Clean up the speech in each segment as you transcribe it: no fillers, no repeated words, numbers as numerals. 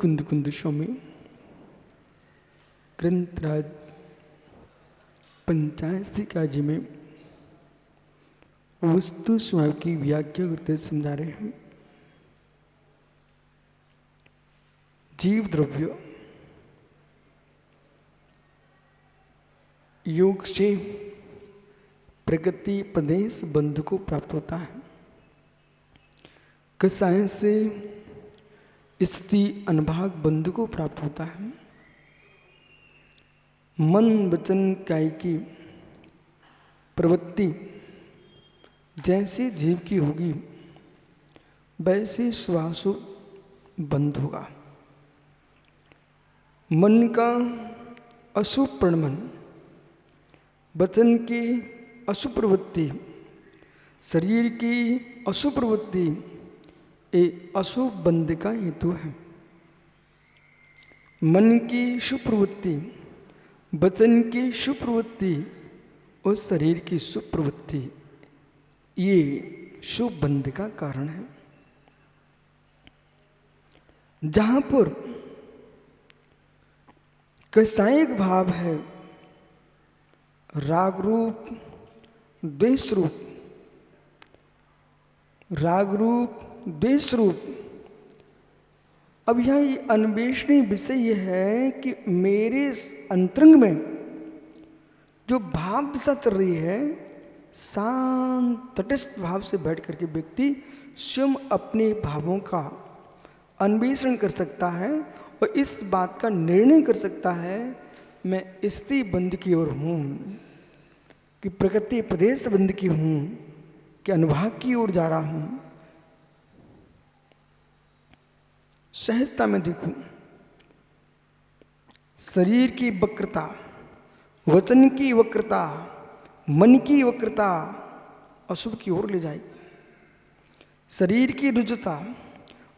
मुकुंद कुंद स्वामी ग्रंथराज 85 काजी में वस्तु स्वभाव की व्याख्या करते समझा रहे हैं। जीव द्रव्य योग से प्रगति प्रदेश बंध को प्राप्त होता है। कसाय से स्थिति अनुभाग बंध को प्राप्त होता है। मन वचन काय की प्रवृत्ति जैसे जीव की होगी वैसे श्वासो बंध होगा। मन का अशुभ प्रमन, वचन की अशुभ प्रवृत्ति, शरीर की अशुभ प्रवृत्ति ये अशुभ बंध का हेतु है। मन की शुभ प्रवृत्ति, वचन की शुभ प्रवृत्ति और शरीर की शुभ प्रवृत्ति ये शुभ बंध का कारण है। जहां पर कैसायिक भाव है, राग रूप द्वेष रूप, राग रूप द्वेष रूप। अब यहाँ ये अन्वेषणीय विषय यह है कि मेरे अंतरंग में जो भाव दिशा चल रही है, शांत तटस्थ भाव से बैठ करके व्यक्ति स्वयं अपने भावों का अन्वेषण कर सकता है और इस बात का निर्णय कर सकता है मैं स्थिति बंध की ओर हूँ कि प्रकृति प्रदेश बंध की हूँ कि अनुभाग की ओर जा रहा हूँ। सहजता में देखूं, शरीर की वक्रता, वचन की वक्रता, मन की वक्रता अशुभ की ओर ले जाएगी। शरीर की रुजता,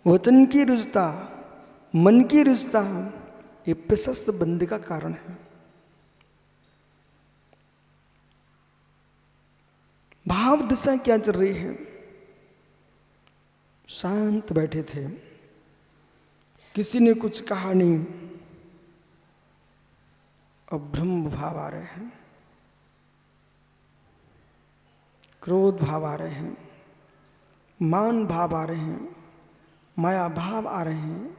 वचन की रुजता, मन की रुजता ये प्रशस्त बंध का कारण है। भाव दिशा क्या चल रही है? शांत बैठे थे, किसी ने कुछ कहा नहीं, अब ब्रह्म भाव आ रहे हैं, क्रोध भाव आ रहे हैं, मान भाव आ रहे हैं, माया भाव आ रहे हैं।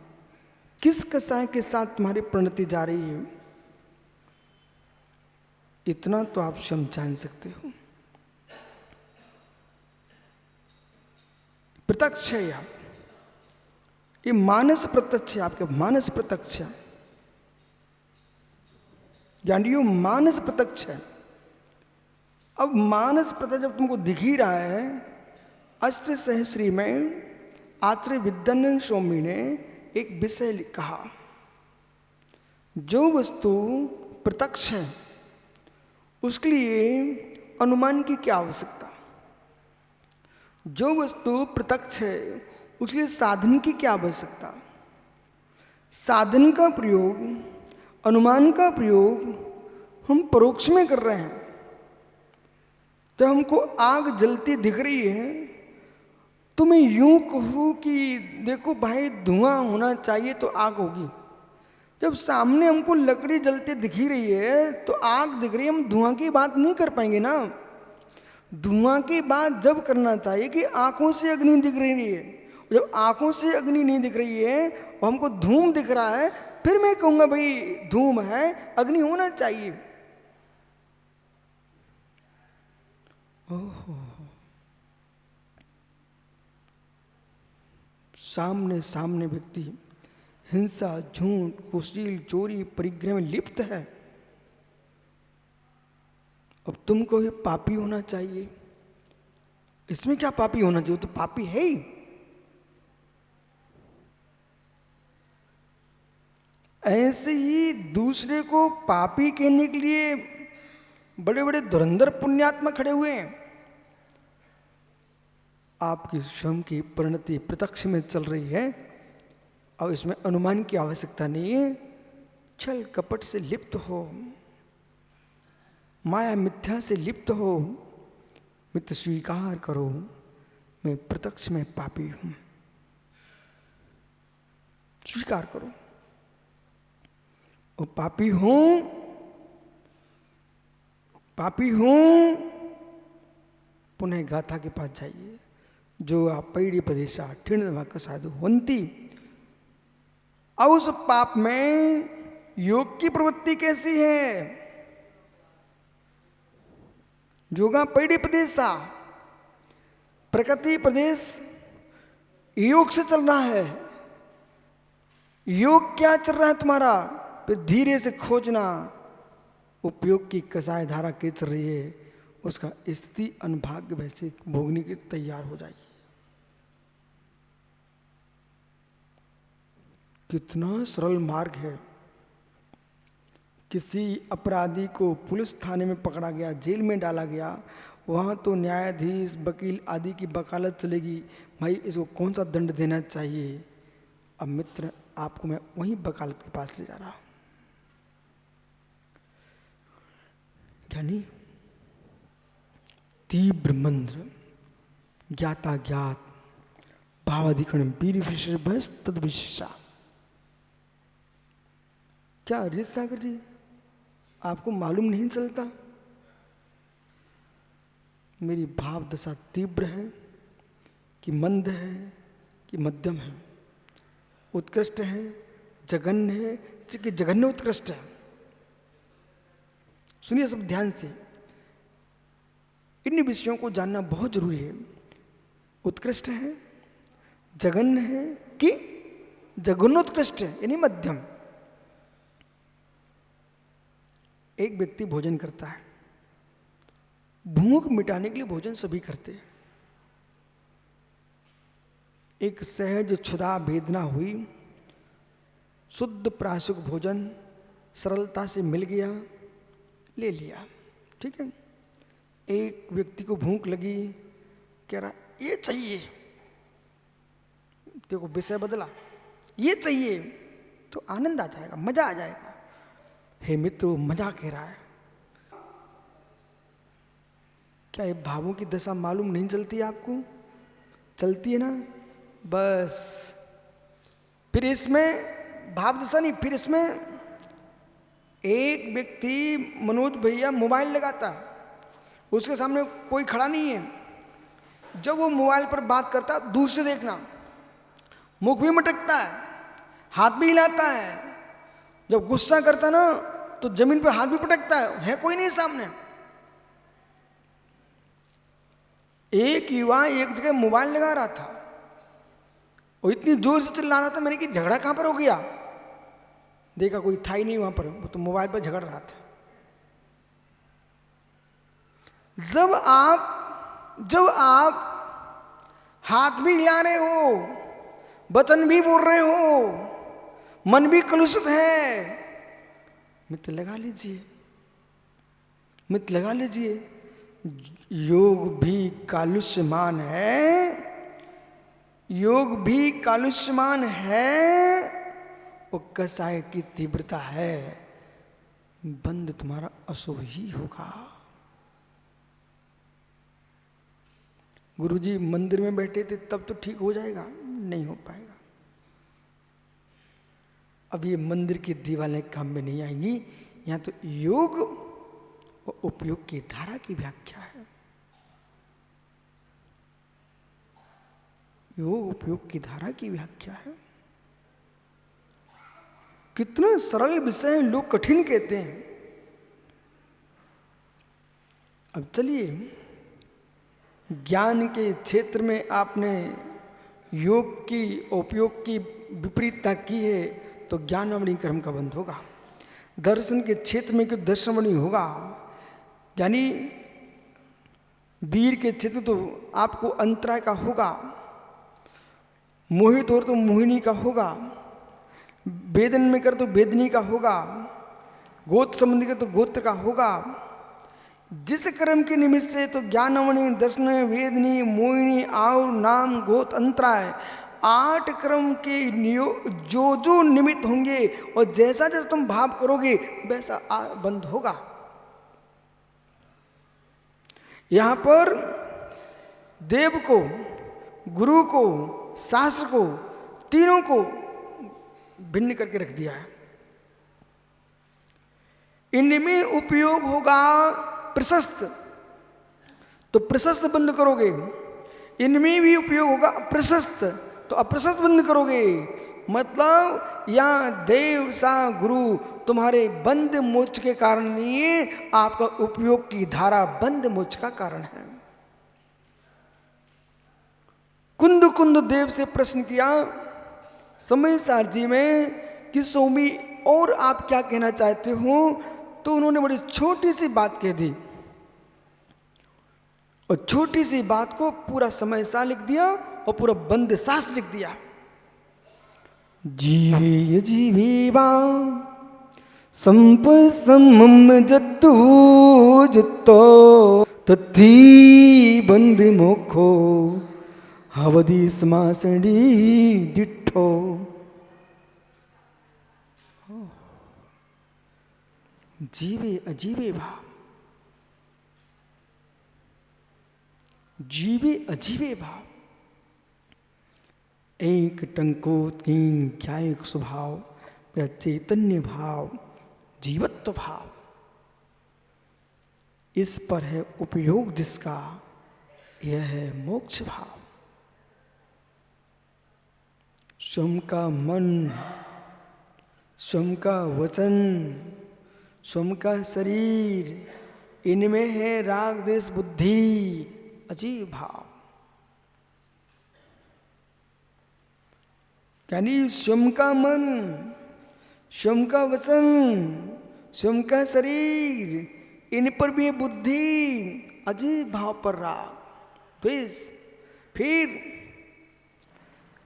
किस कसाय के साथ तुम्हारी प्रणति जा रही है, इतना तो आप स्वयं जान सकते हो। प्रत्यक्ष है आप, ये मानस प्रत्यक्ष है, आपके मानस प्रत्यक्ष है, जानियो मानस प्रत्यक्ष है। अब मानस प्रत्यक्ष जब तुमको दिख ही रहा है, अष्ट सहस्री में आचार्य विद्यानंद स्वामी ने एक विषय कहा, जो वस्तु प्रत्यक्ष है उसके लिए अनुमान की क्या आवश्यकता, जो वस्तु प्रत्यक्ष है उसके लिए साधन की क्या आवश्यकता। साधन का प्रयोग, अनुमान का प्रयोग हम परोक्ष में कर रहे हैं। जब हमको आग जलती दिख रही है तो मैं यूं कहूँ कि देखो भाई धुआं होना चाहिए तो आग होगी। जब सामने हमको लकड़ी जलती दिख ही रही है तो आग दिख रही है, हम धुआं की बात नहीं कर पाएंगे ना। धुआं की बात जब करना चाहिए कि आंखों से अग्नि दिख रही है। जब आंखों से अग्नि नहीं दिख रही है और हमको धूम दिख रहा है, फिर मैं कहूंगा भाई धूम है, अग्नि होना चाहिए। ओहो, सामने सामने व्यक्ति हिंसा, झूठ, कुशील, चोरी, परिग्रह में लिप्त है। अब तुमको भी पापी होना चाहिए। इसमें क्या पापी होना चाहिए, तो पापी है ही। ऐसे ही दूसरे को पापी कहने के लिए बड़े बड़े धुरंधर पुण्यात्मा खड़े हुए हैं। आपकी स्वयं की परिणति प्रत्यक्ष में चल रही है और इसमें अनुमान की आवश्यकता नहीं है। छल कपट से लिप्त हो, माया मिथ्या से लिप्त हो, मित्र स्वीकार करो मैं प्रत्यक्ष में पापी हूं, स्वीकार करो। वो पापी हूं, पुनः गाथा के पास जाइए। जो आप पैड़ी प्रदेशा ठिण साधु होती। अब उस पाप में योग की प्रवृत्ति कैसी है? जोगा पैड़ी प्रदेशा, प्रकृति प्रदेश योग से चल रहा है। योग क्या चल रहा है तुम्हारा? फिर धीरे से खोजना उपयोग की कसाय धारा क्या चल रही है, उसका स्थिति अनभाग्य वैसे भोगने के तैयार हो जाइए। कितना सरल मार्ग है। किसी अपराधी को पुलिस थाने में पकड़ा गया, जेल में डाला गया, वहाँ तो न्यायाधीश वकील आदि की वकालत चलेगी, भाई इसको कौन सा दंड देना चाहिए। अब मित्र आपको मैं वहीं वकालत के पास ले जा रहा हूँ। यानी तीव्र मंत्र ज्ञाता ज्ञात भावाधिकरण वीर विशेष तद विशेषा। क्या अरिजीत सागर जी आपको मालूम नहीं चलता मेरी भाव दशा तीव्र है कि मंद है कि मध्यम है, उत्कृष्ट है, जघन्य है कि जघन्य उत्कृष्ट है? सुनिए सब ध्यान से, इन विषयों को जानना बहुत जरूरी है। उत्कृष्ट है, जघन्य है कि जघन्योत्कृष्ट है, यानी मध्यम। एक व्यक्ति भोजन करता है, भूख मिटाने के लिए भोजन सभी करते हैं। एक सहज क्षुधा वेदना हुई, शुद्ध प्राशुक भोजन सरलता से मिल गया, ले लिया, ठीक है। एक व्यक्ति को भूख लगी, कह रहा ये चाहिए, देखो विषय बदला, ये चाहिए, तो आनंद आ जाएगा, मजा आ जाएगा। हे मित्र, मजा कह रहा है। क्या ये भावों की दशा मालूम नहीं चलती आपको? चलती है ना? बस फिर इसमें भाव दशा नहीं, फिर इसमें एक व्यक्ति मनोज भैया मोबाइल लगाता है, उसके सामने कोई खड़ा नहीं है। जब वो मोबाइल पर बात करता है, दूर से देखना, मुख भी मटकता है, हाथ भी हिलाता है। जब गुस्सा करता ना तो जमीन पे हाथ भी पटकता है कोई नहीं सामने। एक युवा एक जगह मोबाइल लगा रहा था और इतनी जोर से चिल्ला रहा था, मैंने कि झगड़ा कहां पर हो गया? देखा कोई था ही नहीं वहां पर, वो तो मोबाइल पर झगड़ रहा था। जब आप हाथ भी हिला रहे हो, वचन भी बोल रहे हो, मन भी कलुषित है, मित्र लगा लीजिए, मित्र लगा लीजिए। योग भी कालुष्यमान है, योग भी कालुष्यमान है, वो कसाय की तीव्रता है, बंद तुम्हारा अशुभ ही होगा। गुरुजी मंदिर में बैठे थे तब तो ठीक हो जाएगा, नहीं हो पाएगा। अब ये मंदिर की दीवारें काम में नहीं आएंगी, यहाँ तो योग और उपयोग की धारा की व्याख्या है। योग उपयोग की धारा की व्याख्या है। कितना सरल विषय है, लोग कठिन कहते हैं। अब चलिए, ज्ञान के क्षेत्र में आपने योग की उपयोग की विपरीतता की है तो ज्ञानवाणी कर्म का बंध होगा। दर्शन के क्षेत्र में क्यों दर्शनवाणी होगा, यानी वीर के क्षेत्र तो आपको अंतराय का होगा, मोहित हो तो मोहिनी का होगा, वेदन में कर तो वेदनी का होगा, गोत्र संबंधी का तो गोत्र का होगा। जिस कर्म के निमित्त से तो ज्ञानवणी, दर्शन, वेदनी, मोहिनी, और नाम, गोत्र, अंतराय, 8 कर्म के जो जो निमित्त होंगे और जैसा जैसा तुम भाव करोगे वैसा बंध होगा। यहां पर देव को, गुरु को, शास्त्र को, तीनों को भिन्न करके रख दिया है। इनमें उपयोग होगा प्रशस्त, तो प्रशस्त बंद करोगे। इनमें भी उपयोग होगा अप्रशस्त, तो अप्रशस्त बंद करोगे। मतलब या देव सा गुरु तुम्हारे बंद मोक्ष के कारण नहीं है, आपका उपयोग की धारा बंद मोक्ष का कारण है। कुंद कुंद देव से प्रश्न किया समय सार जी में कि स्वामी और आप क्या कहना चाहते हो, तो उन्होंने बड़ी छोटी सी बात कह दी और छोटी सी बात को पूरा समय सा लिख दिया और पूरा बंद सास लिख दिया। जीवे जीवेवा संप समम जत्तु जुत्तो तथी बंद मोखो हवदी समासणी डिठो। जीवे अजीवे भाव, जीवे अजीवे भाव, एक टंकोत क्या एक स्वभाव, चैतन्य भाव, जीवत्व भाव, इस पर है उपयोग जिसका, यह है मोक्ष भाव। स्वयं का मन, स्वयं का वचन, स्वयं का शरीर, इनमें है राग देश बुद्धि अजीब भाव। यानी स्वयं का मन, स्वयं का वचन, स्वयं का शरीर, इन पर भी बुद्धि अजीब भाव पर राग द्वेष। फिर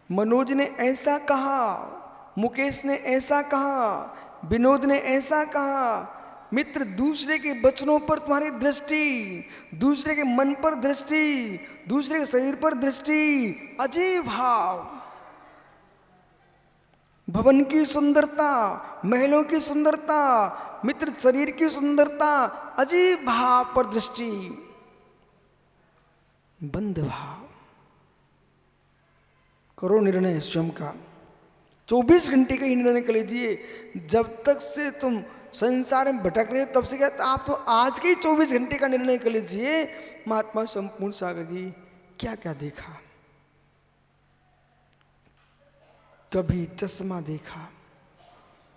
मनोज ने ऐसा कहा, मुकेश ने ऐसा कहा, विनोद ने ऐसा कहा। मित्र, दूसरे के वचनों पर तुम्हारी दृष्टि, दूसरे के मन पर दृष्टि, दूसरे के शरीर पर दृष्टि, अजीब भाव। भवन की सुंदरता, महलों की सुंदरता, मित्र शरीर की सुंदरता, अजीब भाव पर दृष्टि, बंद भाव। करो निर्णय स्वयं का, 24 घंटे का ही निर्णय कर लीजिए। जब तक से तुम संसार में भटक रहे हो तब से क्या, आप तो आज के ही 24 घंटे का निर्णय कर लीजिए। महात्मा संपूर्ण सागर जी क्या क्या देखा, कभी चश्मा देखा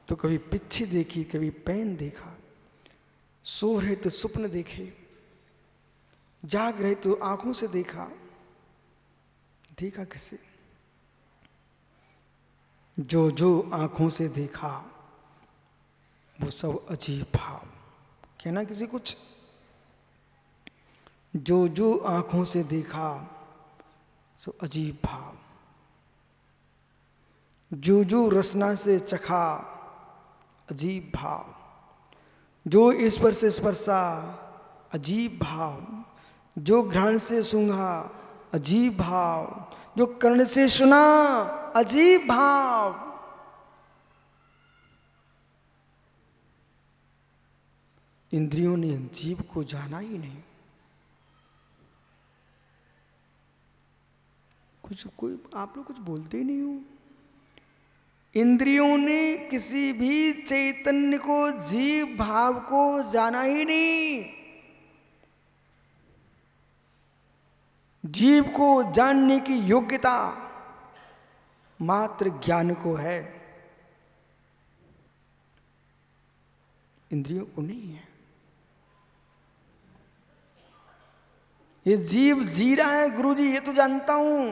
तो कभी पिच्छी देखी, कभी पेन देखा, सो रहे तो स्वप्न देखे, जाग रहे तो आंखों से देखा। देखा किसे? जो जो आंखों से देखा वो सब अजीब भाव। कहना किसी कुछ? जो जो आंखों से देखा सब अजीब भाव। जो जो रसना से चखा अजीब भाव। जो स्पर्श से स्पर्शा अजीब भाव। जो घ्राण से सूंघा अजीब भाव। जो कर्ण से सुना अजीब भाव। इंद्रियों ने जीव को जाना ही नहीं। कोई आप लोग कुछ बोलते ही नहीं हो। इंद्रियों ने किसी भी चैतन्य को, जीव भाव को जाना ही नहीं। जीव को जानने की योग्यता मात्र ज्ञान को है, इंद्रियों को नहीं है। ये जीव जी रहा है गुरुजी, ये तो जानता हूं।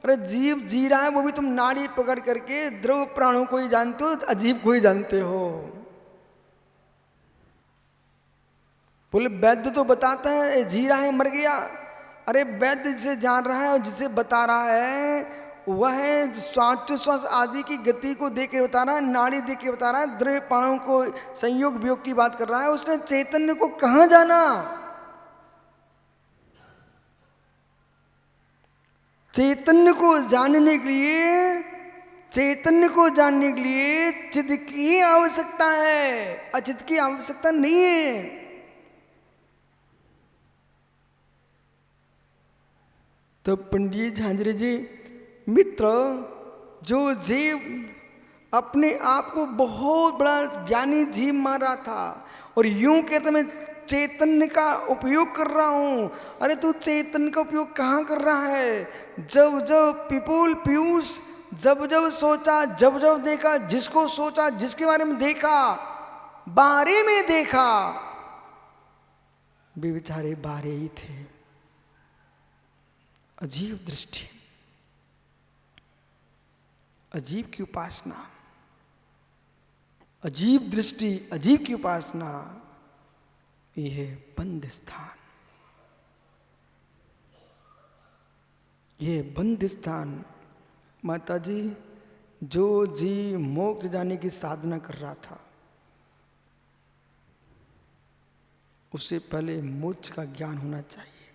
अरे जीव जी रहा है वो भी तुम नाड़ी पकड़ करके द्रव प्राणों को ही जानते हो, अजीब को ही जानते हो। बोले वैद्य तो बताता है जी रहा है, मर गया। अरे वैद्य जिसे जान रहा है और जिसे बता रहा है वह श्वास आदि की गति को देख के बता रहा है, नाड़ी देख के बता रहा है, द्रव्य प्राणों को संयोग वियोग की बात कर रहा है। उसने चैतन्य को कहां जाना? चैतन्य को जानने के लिए, चैतन्य को जानने के लिए चित्त की आवश्यकता है, अचित की आवश्यकता नहीं है। तो पंडित झांझरे जी, मित्र, जो जीव अपने आप को बहुत बड़ा ज्ञानी जीव मान रहा था और यूं कहते मैं चैतन्य का उपयोग कर रहा हूं। अरे तू चैतन्य का उपयोग कहां कर रहा है? जब जब पिपुल पीयूष, जब जब सोचा, जब जब देखा, जिसको सोचा, जिसके बारे में देखा, बारे में देखा, वे बेचारे बारे ही थे। अजीब दृष्टि, अजीब की उपासना, अजीब दृष्टि, अजीब की उपासना, यह बंद स्थान, यह बंद स्थान। माता जी, जो जीव मोक्ष जाने की साधना कर रहा था, उससे पहले मोक्ष का ज्ञान होना चाहिए।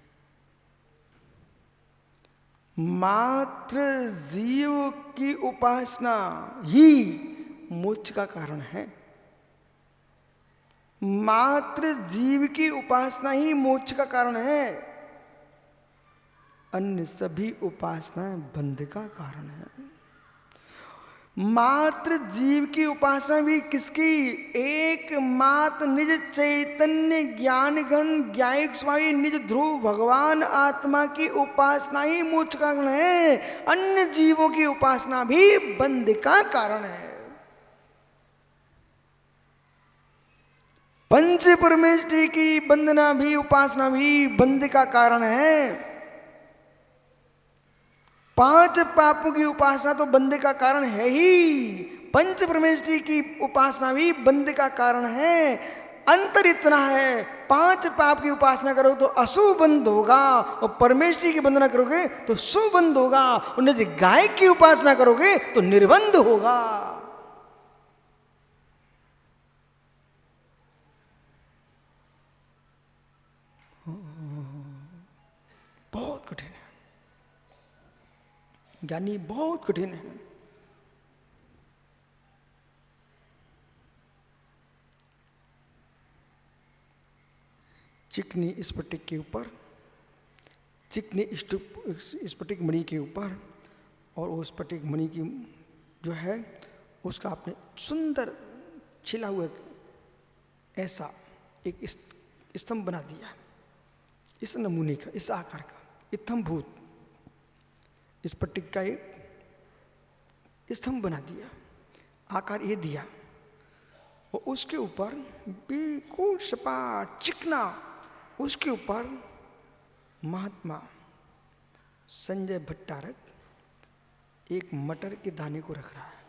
मात्र जीव की उपासना ही मोक्ष का कारण है। मात्र जीव की उपासना ही मोक्ष का कारण है। अन्य सभी उपासनाएं बंध का कारण है। मात्र जीव की उपासना भी किसकी? एकमात्र निज चैतन्य ज्ञान घन ज्ञायक स्वामी निज ध्रुव भगवान आत्मा की उपासना ही मोक्ष का कारण है। अन्य जीवों की उपासना भी बंध का कारण है। पंच परमेष्टि की वंदना भी, उपासना भी बंध का कारण है। 5 पापों की उपासना तो बंध का कारण है ही, पंच परमेष्टि की उपासना भी बंध का कारण है। अंतर इतना है, 5 पाप की उपासना करोगे तो अशुभ बंध होगा और परमेष्टि की वंदना करोगे तो शुभ बंध होगा, और यदि गायक की उपासना करोगे तो निर्बंध होगा। बहुत कठिन है ज्ञानी, बहुत कठिन है। चिकनी स्फटिक के ऊपर, चिकनी स्फटिक मणि के ऊपर, और वो स्फटिक मणि की जो है उसका आपने सुंदर छिला हुआ ऐसा एक स्तंभ बना दिया, इस नमूने का, इस आकार का, इत्थम्भूत स्फटिक का एक स्तंभ बना दिया, आकार ये दिया, और उसके ऊपर बिल्कुल सपाट चिकना, उसके ऊपर महात्मा संजय भट्टारक एक मटर के दाने को रख रहा है।